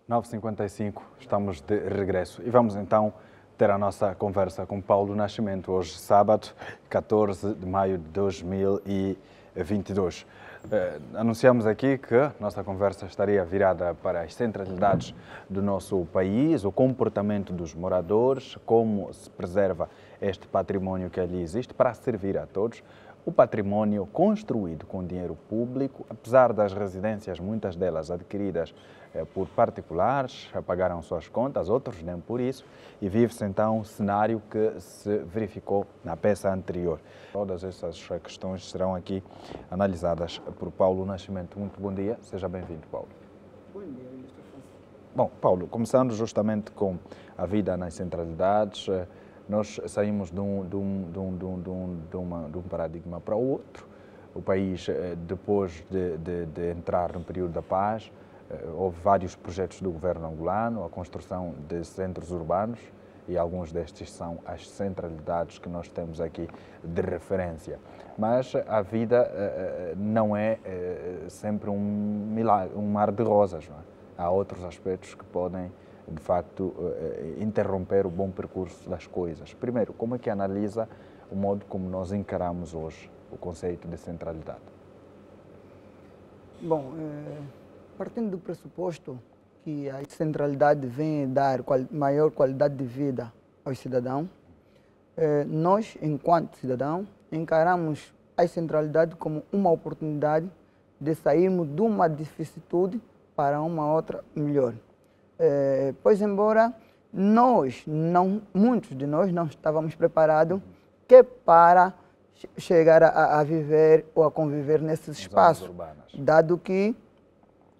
9h55, estamos de regresso e vamos então ter a nossa conversa com Paulo Nascimento, hoje sábado, 14 de maio de 2022. Anunciamos aqui que a nossa conversa estaria virada para as centralidades do nosso país, o comportamento dos moradores, como se preserva este património que ali existe para servir a todos. O património construído com dinheiro público, apesar das residências, muitas delas adquiridas por particulares, pagaram suas contas, outros nem por isso, e vive-se então um cenário que se verificou na peça anterior. Todas essas questões serão aqui analisadas por Paulo Nascimento. Muito bom dia, seja bem-vindo, Paulo. Bom dia, Mr. Francisco. Bom, Paulo, começando justamente com a vida nas centralidades, nós saímos de um paradigma para o outro. O país, depois de entrar no período da paz, houve vários projetos do governo angolano, a construção de centros urbanos, e alguns destes são as centralidades que nós temos aqui de referência. Mas a vida não é sempre um milagre, um mar de rosas, não é? Há outros aspectos que podem, de facto, interromper o bom percurso das coisas. Primeiro, como é que analisa o modo como nós encaramos hoje o conceito de centralidade? Bom, partindo do pressuposto que a centralidade vem dar maior qualidade de vida aos cidadãos, nós, enquanto cidadãos, encaramos a centralidade como uma oportunidade de sairmos de uma vicissitude para uma outra melhor. Pois embora muitos de nós não estávamos preparados para chegar a viver ou a conviver nesses espaços, dado que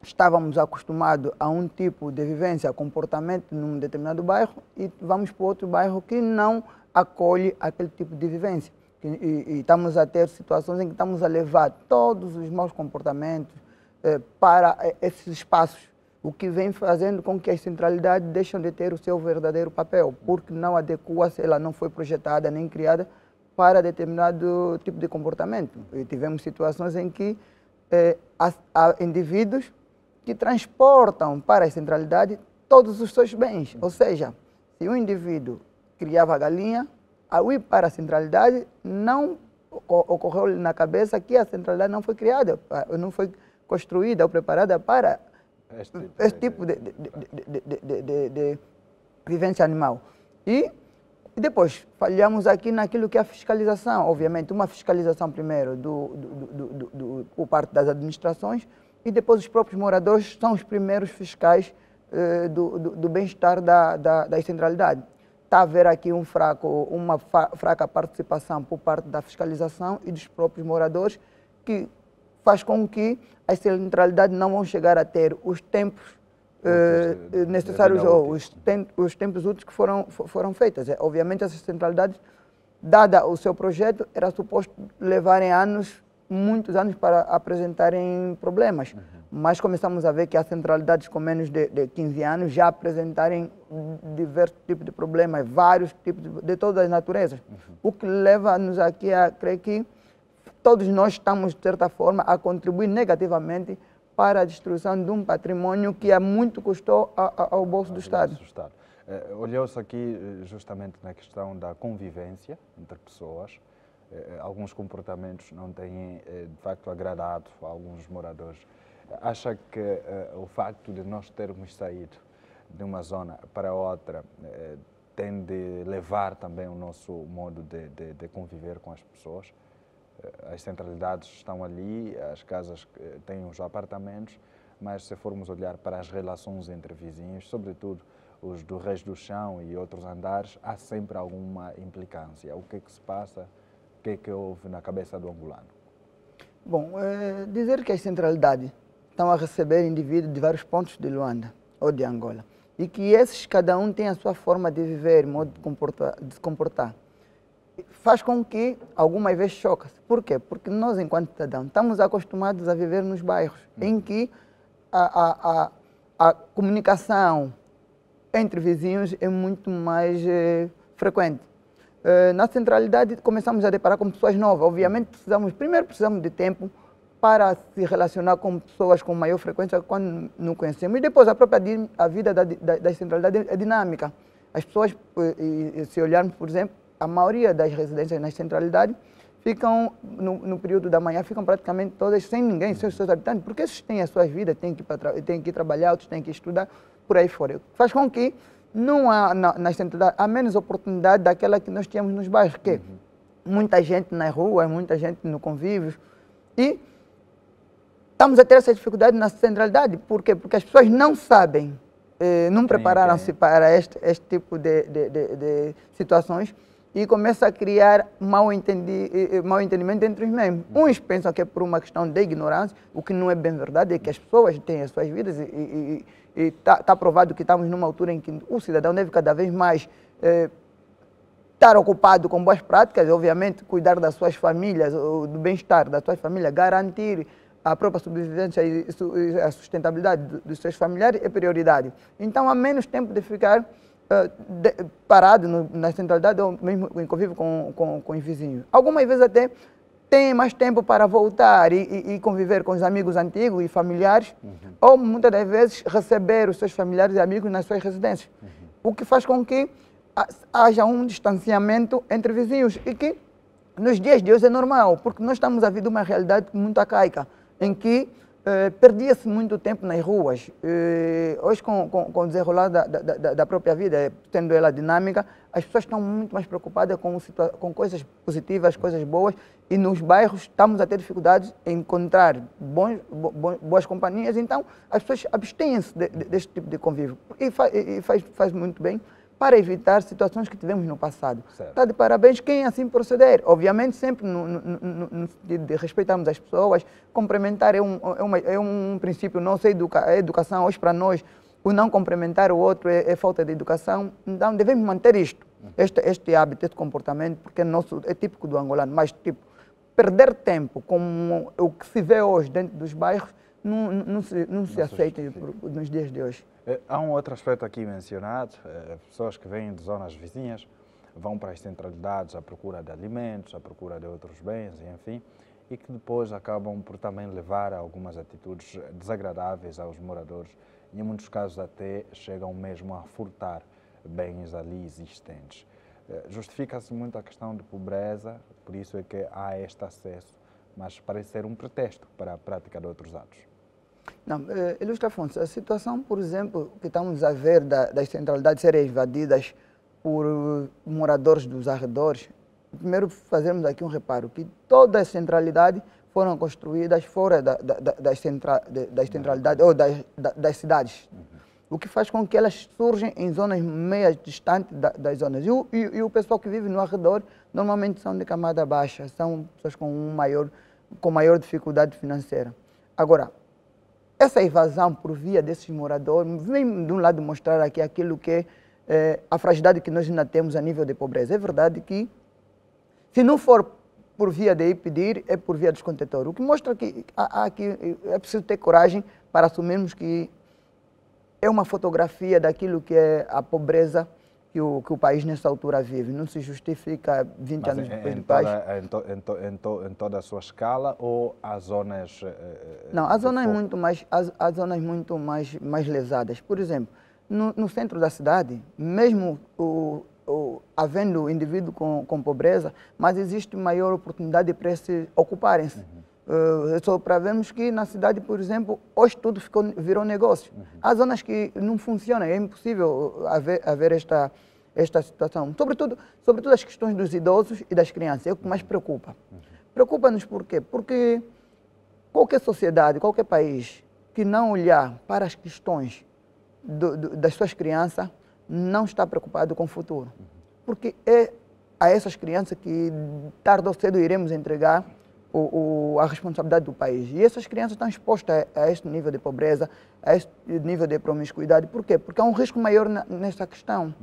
estávamos acostumados a um tipo de vivência, comportamento num determinado bairro e vamos para outro bairro que não acolhe aquele tipo de vivência. E estamos a ter situações em que estamos a levar todos os maus comportamentos para esses espaços, o que vem fazendo com que as centralidades deixem de ter o seu verdadeiro papel, porque não adequa, se ela não foi projetada nem criada para determinado tipo de comportamento. E tivemos situações em que há indivíduos que transportam para a centralidade todos os seus bens. Ou seja, se um indivíduo criava galinha, ao ir para a centralidade, não ocorreu na cabeça que a centralidade não foi criada, não foi construída ou preparada para esse tipo de vivência animal. E depois, falhamos aqui naquilo que é a fiscalização. Obviamente, uma fiscalização primeiro por parte das administrações e depois os próprios moradores são os primeiros fiscais do bem-estar das centralidades. Está a haver aqui uma fraca participação por parte da fiscalização e dos próprios moradores, que faz com que as centralidades não vão chegar a ter os tempos necessários ou os tempos úteis que foram feitas. Obviamente, essas centralidades, dada o seu projeto, era suposto levarem muitos anos para apresentarem problemas. Mas começamos a ver que há centralidades com menos de 15 anos já apresentarem diversos tipos de problemas, vários tipos de todas as naturezas. O que leva-nos aqui a crer que todos nós estamos, de certa forma, a contribuir negativamente para a destruição de um património que muito custou ao bolso do Estado. Olhou-se aqui justamente na questão da convivência entre pessoas. Alguns comportamentos não têm, de facto, agradado a alguns moradores. Acha que o facto de nós termos saído de uma zona para outra tem de levar também o nosso modo de conviver com as pessoas? As centralidades estão ali, as casas têm os apartamentos, mas se formos olhar para as relações entre vizinhos, sobretudo os do resto do chão e outros andares, há sempre alguma implicância. O que é que se passa? O que é que houve na cabeça do angolano? Bom, dizer que as centralidades estão a receber indivíduos de vários pontos de Luanda ou de Angola e que esses, cada um tem a sua forma de viver, modo de se comportar, faz com que algumas vezes choca-se. Por quê? Porque nós, enquanto cidadãos, estamos acostumados a viver nos bairros em que a comunicação entre vizinhos é muito mais frequente. Na centralidade começamos a deparar com pessoas novas. Obviamente precisamos de tempo para se relacionar com pessoas com maior frequência quando não conhecemos. E depois a vida da centralidade é dinâmica. As pessoas, se olharmos, por exemplo, a maioria das residências na centralidade ficam, no período da manhã, ficam praticamente todas sem ninguém, sem os seus habitantes, porque esses têm as suas vidas, têm que ir trabalhar, outros têm que estudar, por aí fora. Faz com que não há, na centralidade, há menos oportunidade daquela que nós tínhamos nos bairros, que muita gente nas ruas, muita gente no convívio. E estamos a ter essa dificuldade na centralidade. Por quê? Porque as pessoas não sabem, não prepararam-se para este tipo de situações e começa a criar mal entendimento entre os mesmos. Uns pensam que é por uma questão de ignorância, o que não é bem verdade, é que as pessoas têm as suas vidas e está provado que estamos numa altura em que o cidadão deve cada vez mais estar ocupado com boas práticas, obviamente cuidar das suas famílias, do bem-estar das suas famílias, garantir a própria sobrevivência e a sustentabilidade dos seus familiares é prioridade. Então há menos tempo de ficar parado na centralidade ou mesmo em convívio com os vizinhos. Algumas vezes até tem mais tempo para voltar e conviver com os amigos antigos e familiares, ou muitas das vezes receber os seus familiares e amigos nas suas residências, o que faz com que haja um distanciamento entre vizinhos e que nos dias de hoje é normal, porque nós estamos a viver uma realidade muito arcaica, em que perdia-se muito tempo nas ruas. Hoje, com o desenrolar da própria vida, tendo ela dinâmica, as pessoas estão muito mais preocupadas com coisas positivas, coisas boas, e nos bairros estamos a ter dificuldades em encontrar boas companhias, então as pessoas abstêm-se deste tipo de convívio. E faz muito bem para evitar situações que tivemos no passado. Está de parabéns quem assim proceder. Obviamente, sempre no sentido de respeitarmos as pessoas, cumprimentar é um princípio nosso, a educação. Hoje, para nós, o não cumprimentar o outro é falta de educação. Então, devemos manter este hábito, este comportamento, porque é típico do angolano, mas tipo, perder tempo com o que se vê hoje dentro dos bairros não se aceita nos dias de hoje. Há um outro aspecto aqui mencionado, pessoas que vêm de zonas vizinhas vão para as centralidades à procura de alimentos, à procura de outros bens, enfim, e que depois acabam por também levar a algumas atitudes desagradáveis aos moradores e em muitos casos até chegam mesmo a furtar bens ali existentes. Justifica-se muito a questão de pobreza, por isso é que há este acesso, mas parece ser um pretexto para a prática de outros atos. Não, Ilustre Afonso, a situação, por exemplo, que estamos a ver das centralidades serem invadidas por moradores dos arredores, primeiro fazemos aqui um reparo, que todas as centralidades foram construídas fora das centralidades ou das cidades, o que faz com que elas surgem em zonas meio distantes das zonas. E o pessoal que vive no arredor normalmente são de camada baixa, são pessoas com maior dificuldade financeira. Agora, essa invasão por via desses moradores vem de um lado mostrar aqui aquilo que é a fragilidade que nós ainda temos a nível de pobreza. É verdade que, se não for por via de ir pedir, é por via dos contentores. O que mostra que aqui é preciso ter coragem para assumirmos que é uma fotografia daquilo que é a pobreza que o país nessa altura vive. Não se justifica 20 anos depois do país. Em toda a sua escala ou há zonas... Não, há zonas muito mais lesadas. Por exemplo, no centro da cidade, mesmo havendo indivíduo com pobreza, mas existe maior oportunidade para se ocuparem-se. Só para vermos que na cidade, por exemplo, hoje tudo virou negócio. Há zonas que não funcionam, é impossível haver esta situação. Sobretudo as questões dos idosos e das crianças, é o que mais preocupa. Preocupa-nos por quê? Porque qualquer sociedade, qualquer país que não olhar para as questões das suas crianças, não está preocupado com o futuro. Porque é a essas crianças que tarde ou cedo iremos entregar a responsabilidade do país. E essas crianças estão expostas a este nível de pobreza, a este nível de promiscuidade. Por quê? Porque há um risco maior nessa questão.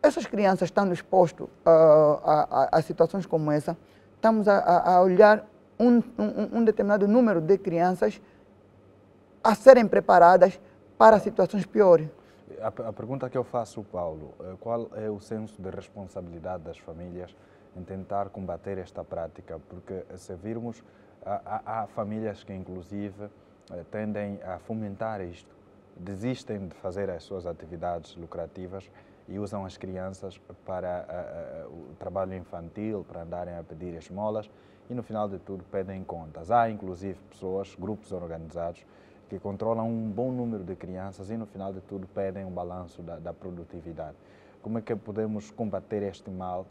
Essas crianças estando expostas a situações como essa, estamos a olhar um determinado número de crianças a serem preparadas para situações piores. A pergunta que eu faço, Paulo, qual é o senso de responsabilidade das famílias em tentar combater esta prática? Porque se virmos, Há famílias que, inclusive, tendem a fomentar isto, desistem de fazer as suas atividades lucrativas e usam as crianças para o trabalho infantil, para andarem a pedir esmolas e, no final de tudo, pedem contas. Há, inclusive, pessoas, grupos organizados, que controlam um bom número de crianças e, no final de tudo, pedem um balanço da produtividade. Como é que podemos combater este mal,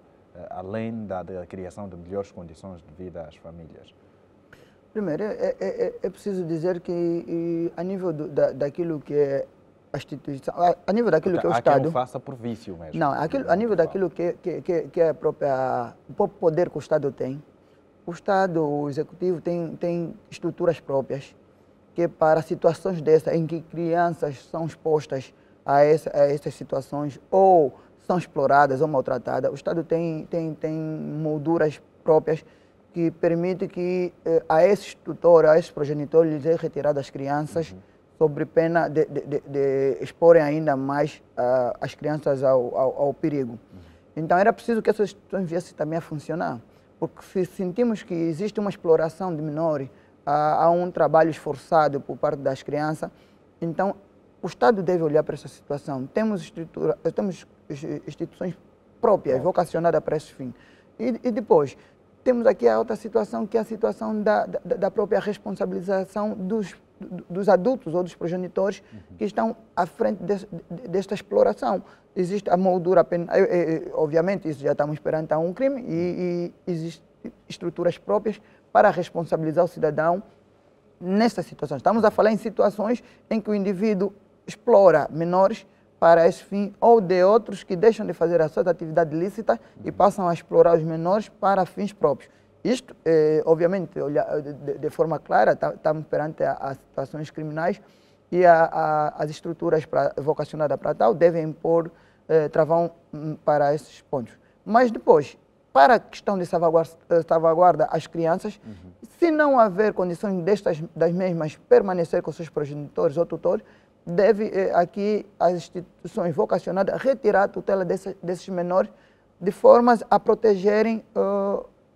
além da criação de melhores condições de vida às famílias? Primeiro, é preciso dizer que, a nível daquilo que é a instituição, a nível daquilo que é o Estado... Há quem o faça por vício mesmo. Não, a nível daquilo que é o próprio poder que o Estado tem. O Estado, o Executivo, tem estruturas próprias, que para situações dessas, em que crianças são expostas a essas situações, ou são exploradas ou maltratadas, o Estado tem molduras próprias que permitem que a esses tutores, a esses progenitores, lhes é retirado as crianças, sobre pena de exporem ainda mais as crianças ao perigo. Então era preciso que essas instituições viessem também a funcionar, porque se sentimos que existe uma exploração de menores, há um trabalho esforçado por parte das crianças, então o Estado deve olhar para essa situação. Temos instituições próprias, vocacionadas para esse fim. E depois, temos aqui a outra situação, que é a situação da própria responsabilização dos adultos ou dos progenitores que estão à frente desta exploração. Existe a moldura, obviamente, isso já estamos perante a um crime e existem estruturas próprias para responsabilizar o cidadão nessas situações. Estamos a falar em situações em que o indivíduo explora menores para esse fim, ou de outros que deixam de fazer as suas atividades ilícitas e passam a explorar os menores para fins próprios. Isto, obviamente, de forma clara, estamos perante as situações criminais e as estruturas vocacionadas para tal devem impor travão para esses pontos. Mas depois, para a questão de salvaguarda às crianças, se não haver condições das mesmas permanecer com seus progenitores ou tutores, deve aqui as instituições vocacionadas retirar a tutela desses menores de formas a protegerem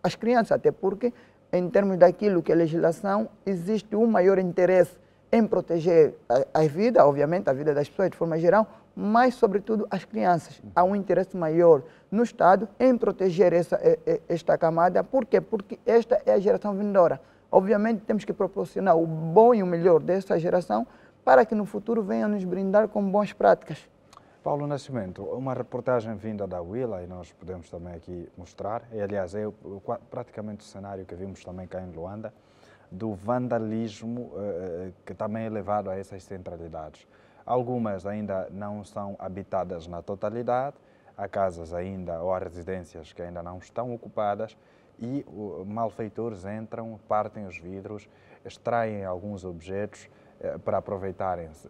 as crianças, até porque, em termos daquilo que é legislação, existe um maior interesse em proteger a vida, obviamente, a vida das pessoas de forma geral, mas, sobretudo, as crianças. Há um interesse maior no Estado em proteger esta camada. Por quê? Porque esta é a geração vindoura. Obviamente, temos que proporcionar o bom e o melhor dessa geração para que no futuro venham nos brindar com boas práticas. Paulo Nascimento, uma reportagem vinda da Willa, e nós podemos também aqui mostrar, e aliás é praticamente o cenário que vimos também cá em Luanda, do vandalismo que também é levado a essas centralidades. Algumas ainda não são habitadas na totalidade, há casas ainda ou há residências que ainda não estão ocupadas e malfeitores entram, partem os vidros, extraem alguns objetos para aproveitarem-se.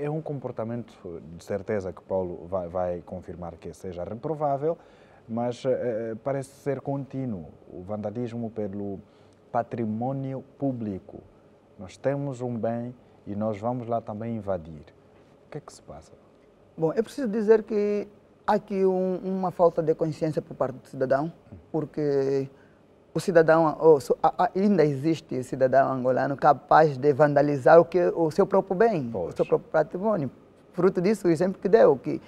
É um comportamento, de certeza que Paulo vai confirmar que seja reprovável, mas parece ser contínuo o vandalismo pelo património público. Nós temos um bem e nós vamos lá também invadir. O que é que se passa? Bom, é preciso dizer que há aqui uma falta de consciência por parte do cidadão, porque o cidadão, ainda existe cidadão angolano capaz de vandalizar o seu próprio bem, o seu próprio patrimônio. Fruto disso, o exemplo que deu, que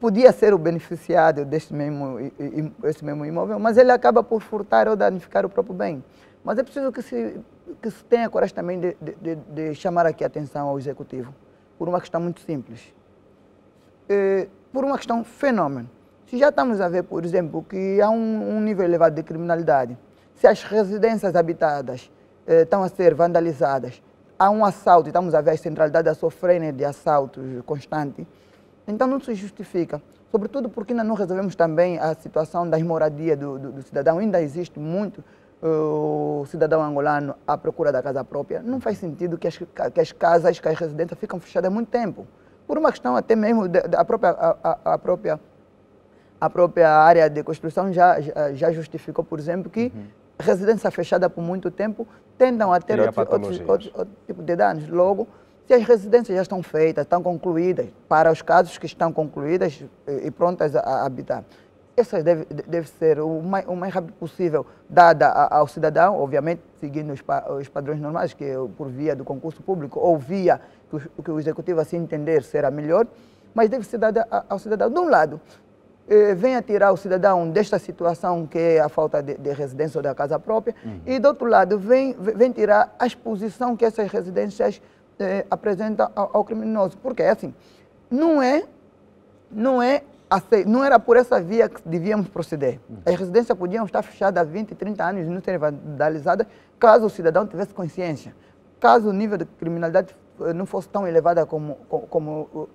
podia ser o beneficiado desse mesmo imóvel, mas ele acaba por furtar ou danificar o próprio bem. Mas é preciso que se tenha coragem também de chamar aqui a atenção ao Executivo, por uma questão muito simples. Por uma questão fenômeno. Se já estamos a ver, por exemplo, que há um nível elevado de criminalidade, se as residências habitadas estão a ser vandalizadas, há um assalto, estamos a ver as centralidades a sofrerem de assaltos constantes, então não se justifica. Sobretudo porque ainda não resolvemos também a situação da moradia do cidadão. Ainda existe muito o cidadão angolano à procura da casa própria. Não faz sentido que as casas, que as residências ficam fechadas há muito tempo. Por uma questão até mesmo a própria área de construção já justificou, por exemplo, que residência fechada por muito tempo tendam a ter outro tipo de danos. Logo, se as residências já estão feitas, estão concluídas, para os casos que estão concluídas e prontas a habitar, essa deve ser o mais rápido possível dada ao cidadão, obviamente seguindo os padrões normais, que é por via do concurso público ou via que o executivo assim entender será melhor, mas deve ser dada ao cidadão. De um lado, venha tirar o cidadão desta situação que é a falta de residência ou da casa própria, e do outro lado, vem tirar a exposição que essas residências apresentam ao criminoso. Porque, assim, não era por essa via que devíamos proceder. As residências podiam estar fechadas há 20, 30 anos e não serem vandalizadas caso o cidadão tivesse consciência. Caso o nível de criminalidade não fosse tão elevada como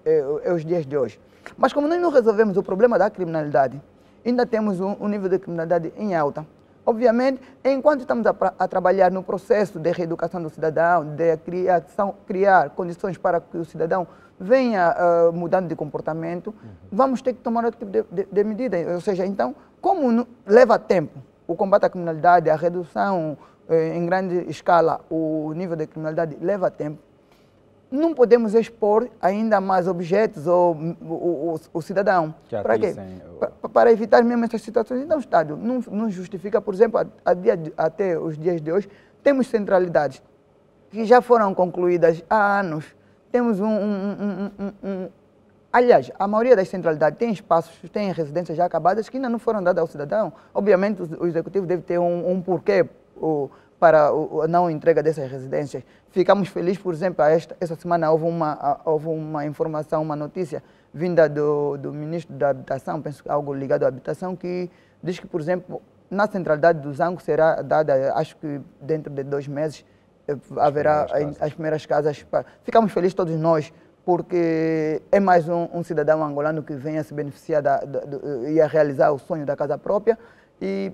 é os dias de hoje. Mas como nós não resolvemos o problema da criminalidade, ainda temos um nível de criminalidade em alta. Obviamente, enquanto estamos a trabalhar no processo de reeducação do cidadão, de criar condições para que o cidadão venha mudando de comportamento, vamos ter que tomar outro tipo de medida. Ou seja, então, como leva tempo o combate à criminalidade, a redução em grande escala, o nível de criminalidade leva tempo, não podemos expor ainda mais objetos ou o cidadão. Para quê? Para evitar mesmo essas situações. Então, o Estado não justifica, por exemplo, até os dias de hoje, temos centralidades que já foram concluídas há anos. Temos aliás, a maioria das centralidades tem espaços, tem residências já acabadas que ainda não foram dadas ao cidadão. Obviamente, o executivo deve ter um porquê para a não entrega dessas residências. Ficamos felizes, por exemplo, essa semana houve uma informação, uma notícia vinda do ministro da Habitação, penso que algo ligado à habitação, que diz que, por exemplo, na centralidade do Zango será dada, acho que dentro de 2 meses, haverá as primeiras casas. Ficamos felizes todos nós, porque é mais um cidadão angolano que venha se beneficiar e a realizar o sonho da casa própria. E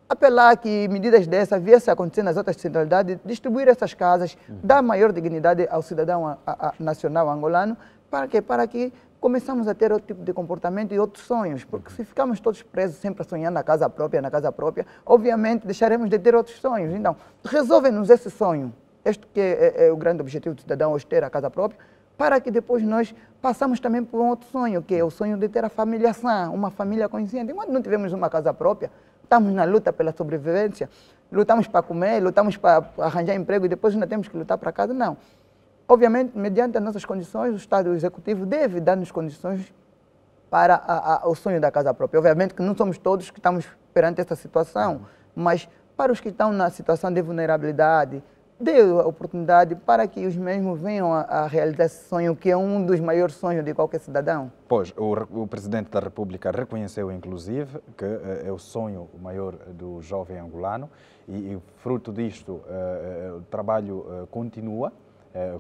apelar que medidas dessas viessem a acontecer nas outras centralidades, distribuir essas casas, dar maior dignidade ao cidadão nacional angolano, para que começamos a ter outro tipo de comportamento e outros sonhos, porque se ficarmos todos presos sempre a sonhar na casa própria, obviamente deixaremos de ter outros sonhos. Então, resolvem-nos esse sonho, este que é o grande objetivo do cidadão, hoje ter a casa própria, para que depois nós passamos também por um outro sonho, que é o sonho de ter a família sã, uma família consciente. Enquanto não tivermos uma casa própria, estamos na luta pela sobrevivência, lutamos para comer, lutamos para arranjar emprego e depois ainda temos que lutar para casa. Não. Obviamente, mediante as nossas condições, o Estado Executivo deve dar-nos condições para o sonho da casa própria. Obviamente que não somos todos que estamos perante essa situação, mas para os que estão na situação de vulnerabilidade, dê a oportunidade para que os mesmos venham a realizar esse sonho, que é um dos maiores sonhos de qualquer cidadão. Pois, o Presidente da República reconheceu, inclusive, que é o sonho maior do jovem angolano e fruto disto, o trabalho continua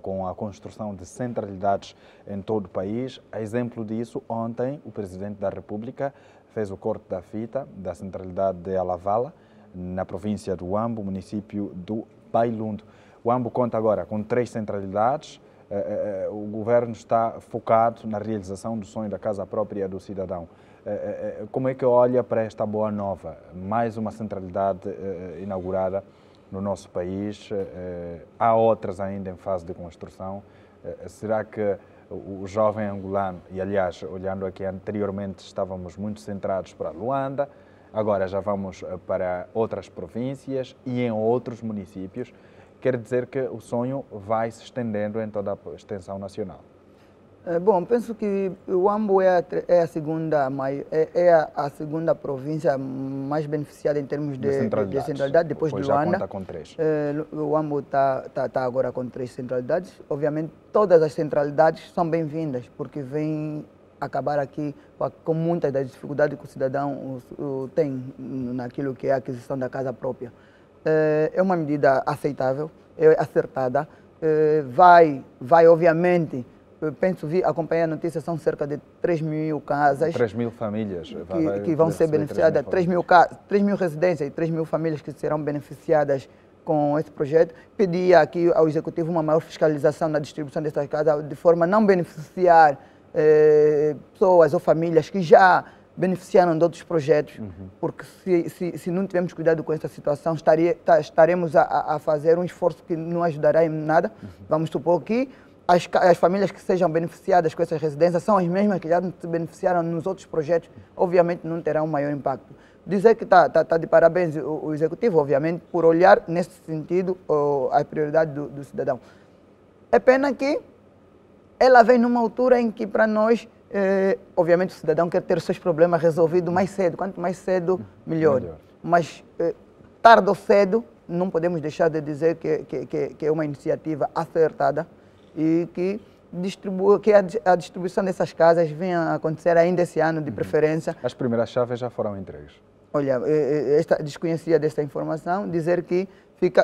com a construção de centralidades em todo o país. A exemplo disso, ontem o Presidente da República fez o corte da fita da centralidade de Alavala, na província do Huambo, município do Bailundo. O Huambo conta agora com 3 centralidades. O governo está focado na realização do sonho da casa própria do cidadão. Como é que olha para esta boa nova? Mais uma centralidade inaugurada no nosso país. Há outras ainda em fase de construção. Será que o jovem angolano, e aliás, olhando aqui anteriormente, estávamos muito centrados para Luanda, agora já vamos para outras províncias e em outros municípios. Quer dizer que o sonho vai se estendendo em toda a extensão nacional. Bom, penso que o Huambo é a segunda província mais beneficiada em termos de centralidade, depois de Luanda. Já conta com 3. O Huambo está agora com 3 centralidades. Obviamente, todas as centralidades são bem-vindas, porque vêm acabar aqui com muitas das dificuldades que o cidadão tem naquilo que é a aquisição da casa própria. É uma medida aceitável, é acertada, vai obviamente, penso, acompanhar a notícia, são cerca de 3.000 casas. 3.000 famílias que vão ser beneficiadas, 3.000 residências e 3.000 famílias que serão beneficiadas com esse projeto. Pedi aqui ao Executivo uma maior fiscalização na distribuição dessas casas, de forma a não beneficiar pessoas ou famílias que já beneficiaram de outros projetos, porque se não tivermos cuidado com essa situação, estaremos a fazer um esforço que não ajudará em nada. Vamos supor que as famílias que sejam beneficiadas com essas residências são as mesmas que já se beneficiaram nos outros projetos, obviamente não terá um maior impacto. Dizer que está de parabéns o Executivo, obviamente, por olhar nesse sentido a prioridade do cidadão. É pena que ela vem numa altura em que, para nós, obviamente, o cidadão quer ter os seus problemas resolvidos mais cedo. Quanto mais cedo, melhor. Mas, tarde ou cedo, não podemos deixar de dizer que é uma iniciativa acertada e que a distribuição dessas casas venha a acontecer ainda esse ano, de preferência. As primeiras chaves já foram entregues. Olha, desconhecia desta informação, dizer que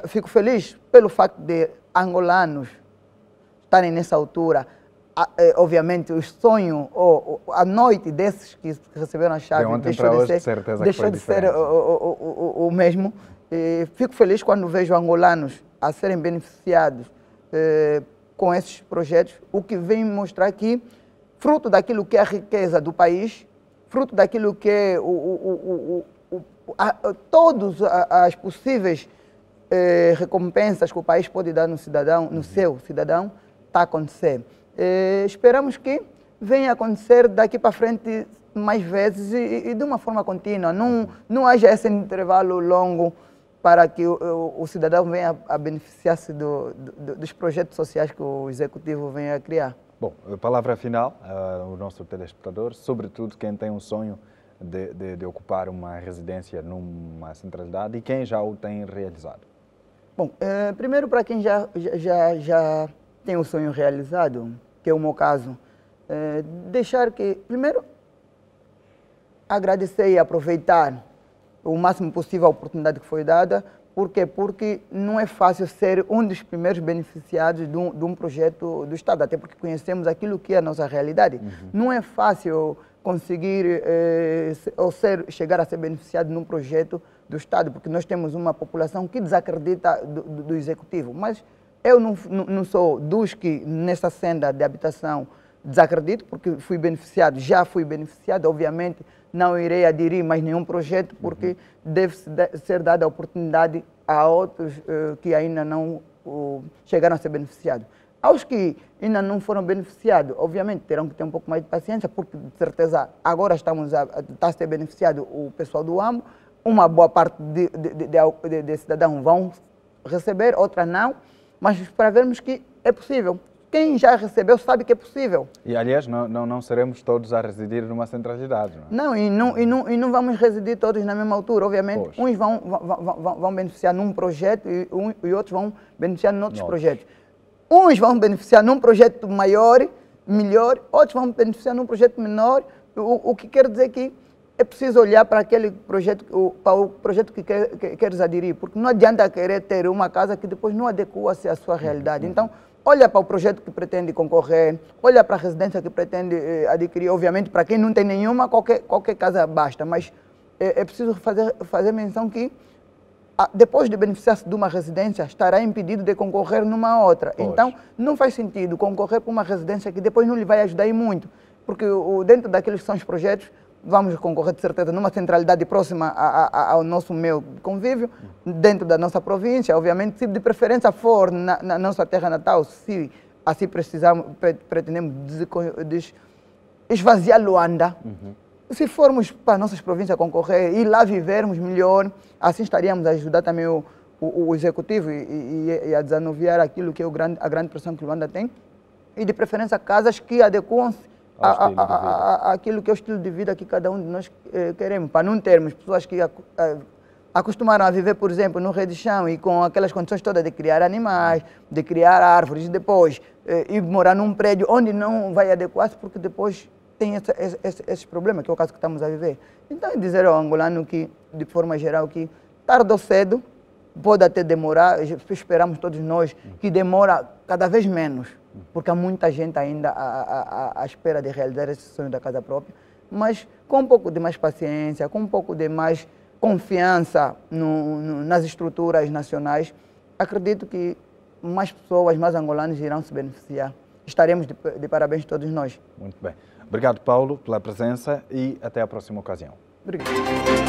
fico feliz pelo facto de angolanos estarem nessa altura. Obviamente, o sonho, a noite desses que receberam a chave deixou de ser o mesmo. Fico feliz quando vejo angolanos a serem beneficiados com esses projetos, o que vem mostrar que, fruto daquilo que é a riqueza do país, fruto daquilo que é todas as possíveis recompensas que o país pode dar no cidadão, no seu cidadão, está a acontecer. Esperamos que venha a acontecer daqui para frente mais vezes e de uma forma contínua. Não haja esse intervalo longo para que o cidadão venha a beneficiar-se dos projetos sociais que o Executivo venha a criar. Bom, palavra final, o nosso telespectador, sobretudo quem tem um sonho de ocupar uma residência numa centralidade e quem já o tem realizado. Bom, primeiro para quem já tem o sonho realizado, que é o meu caso, deixar que, primeiro, agradecer e aproveitar o máximo possível a oportunidade que foi dada. Por quê? Porque não é fácil ser um dos primeiros beneficiados de um projeto do Estado, até porque conhecemos aquilo que é a nossa realidade. Não é fácil conseguir chegar a ser beneficiado num projeto do Estado, porque nós temos uma população que desacredita do Executivo. Mas eu não sou dos que, nessa senda de habitação, desacredito, porque já fui beneficiado, obviamente não irei aderir mais nenhum projeto, porque deve ser dada a oportunidade a outros que ainda não chegaram a ser beneficiados. Aos que ainda não foram beneficiados, obviamente terão que ter um pouco mais de paciência, porque de certeza agora está a ser beneficiado o pessoal do AMO, uma boa parte de cidadãos vão receber, outras não, mas para vermos que é possível. Quem já recebeu sabe que é possível. E, aliás, não seremos todos a residir numa centralidade, não é? Não, e não vamos residir todos na mesma altura. Obviamente, uns vão beneficiar num projeto e outros vão beneficiar em outros projetos. Uns vão beneficiar num projeto maior, melhor, outros vão beneficiar num projeto menor, o que quer dizer que é preciso olhar para aquele projeto, para o projeto que queres aderir, porque não adianta querer ter uma casa que depois não adequa-se à sua realidade. Então, olha para o projeto que pretende concorrer, olha para a residência que pretende adquirir. Obviamente, para quem não tem nenhuma, qualquer casa basta, mas é preciso fazer menção que, depois de beneficiar-se de uma residência, estará impedido de concorrer numa outra. Então, não faz sentido concorrer para uma residência que depois não lhe vai ajudar muito, porque dentro daqueles que são os projetos, vamos concorrer de certeza numa centralidade próxima ao nosso meio de convívio, dentro da nossa província, obviamente, se de preferência for na nossa terra natal, se assim pretendemos esvaziar Luanda. Se formos para as nossas províncias concorrer e lá vivermos melhor, assim estaríamos a ajudar também o Executivo e a desanuviar aquilo que é a grande pressão que Luanda tem, e de preferência casas que adequam-se aquilo que é o estilo de vida que cada um de nós queremos, para não termos pessoas que acostumaram a viver, por exemplo, no rei de chão e com aquelas condições todas de criar animais, de criar árvores, e depois ir morar num prédio onde não vai adequar-se, porque depois tem esse problema, que é o caso que estamos a viver. Então, dizer ao angolano que, de forma geral, que tarde ou cedo, pode até demorar, esperamos todos nós, que demora cada vez menos, porque há muita gente ainda à espera de realizar esse sonho da casa própria, mas com um pouco de mais paciência, com um pouco de mais confiança nas estruturas nacionais, acredito que mais pessoas, mais angolanos irão se beneficiar. Estaremos de parabéns todos nós. Muito bem. Obrigado, Paulo, pela presença e até a próxima ocasião. Obrigado.